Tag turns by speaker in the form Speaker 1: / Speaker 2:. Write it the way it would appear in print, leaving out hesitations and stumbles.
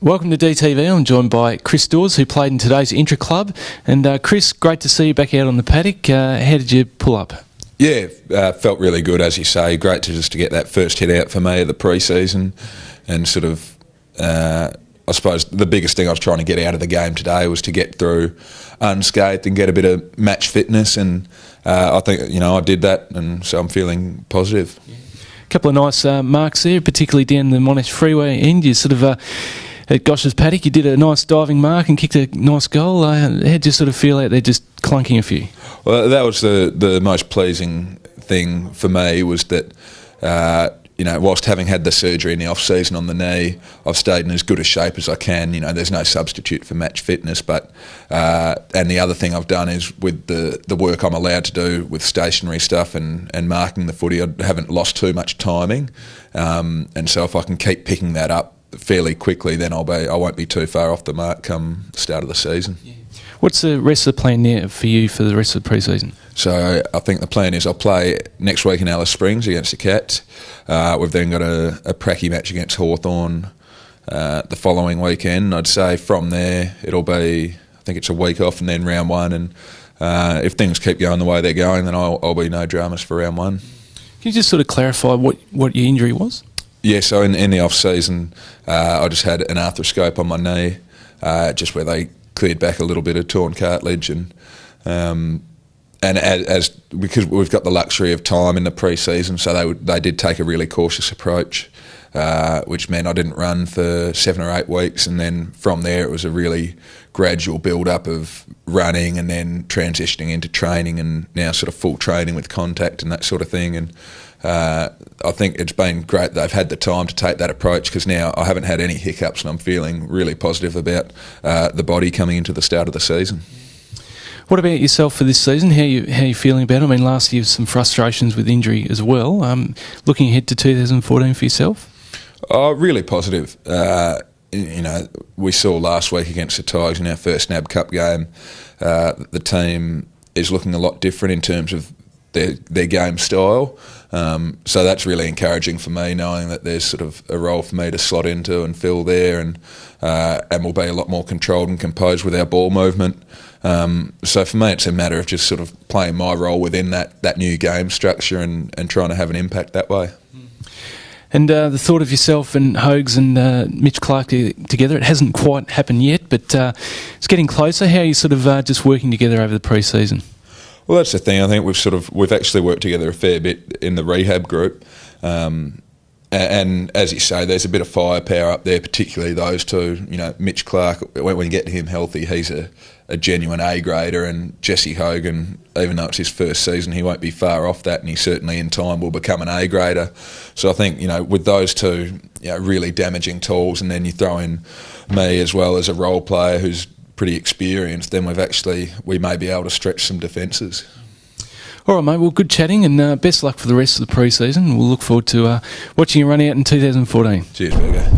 Speaker 1: Welcome to DTV. I'm joined by Chris Dawes, who played in today's intra-club. And Chris, great to see you back out on the paddock. How did you pull up?
Speaker 2: Yeah, felt really good, as you say. Great to get that first hit out for me of the pre-season, and sort of, I suppose the biggest thing I was trying to get out of the game today was to get through unscathed and get a bit of match fitness, and I think I did that, and so I'm feeling positive.
Speaker 1: A couple of nice marks there, particularly down the Monash Freeway end. You sort of at Gosh's paddock, you did a nice diving mark and kicked a nice goal. How'd you sort of feel out there just clunking a few?
Speaker 2: Well, that was the most pleasing thing for me, was that whilst having had the surgery in the off-season on the knee, I've stayed in as good a shape as I can. There's no substitute for match fitness, but and the other thing I've done is with the work I'm allowed to do with stationary stuff and marking the footy, I haven't lost too much timing, and so if I can keep picking that up fairly quickly, then I won't be too far off the mark come the start of the season.
Speaker 1: Yeah. What's the rest of the plan there for you for the rest of the pre-season?
Speaker 2: So I think the plan is I'll play next week in Alice Springs against the Cats. We've then got a pracky match against Hawthorn the following weekend. I'd say from there it'll be, I think it's a week off and then round one, and if things keep going the way they're going, then I'll be no dramas for round one.
Speaker 1: Can you just sort of clarify what your injury was?
Speaker 2: Yeah, so in the off-season I just had an arthroscope on my knee, just where they cleared back a little bit of torn cartilage, and because we've got the luxury of time in the pre-season, so they did take a really cautious approach, which meant I didn't run for 7 or 8 weeks, and then from there it was a really gradual build-up of running and then transitioning into training, and now sort of full training with contact and that sort of thing. And I think it's been great they've had the time to take that approach, because now I haven't had any hiccups and I'm feeling really positive about the body coming into the start of the season.
Speaker 1: What about yourself for this season? How you feeling about it? I mean, last year some frustrations with injury as well. Looking ahead to 2014 for yourself?
Speaker 2: Oh, really positive. We saw last week against the Tigers in our first NAB Cup game, the team is looking a lot different in terms of their game style. So that's really encouraging for me, knowing that there's sort of a role for me to slot into and fill there, and we'll be a lot more controlled and composed with our ball movement. So for me it's a matter of just sort of playing my role within that new game structure and trying to have an impact that way.
Speaker 1: And the thought of yourself and Hogues and Mitch Clark together, it hasn't quite happened yet, but it's getting closer. How are you sort of just working together over the pre-season?
Speaker 2: Well, that's the thing. I think we've actually worked together a fair bit in the rehab group, and as you say, there's a bit of firepower up there, particularly those two. Mitch Clark, when you get him healthy, he's a genuine A-grader, and Jesse Hogan, even though it's his first season, he won't be far off that, and he certainly in time will become an A-grader. So I think with those two really damaging tools, and then you throw in me as well as a role player who's pretty experienced, then we may be able to stretch some defences.
Speaker 1: All right, mate. Well, good chatting, and best luck for the rest of the pre-season. We'll look forward to watching you run out in 2014.
Speaker 2: Cheers, Virgo.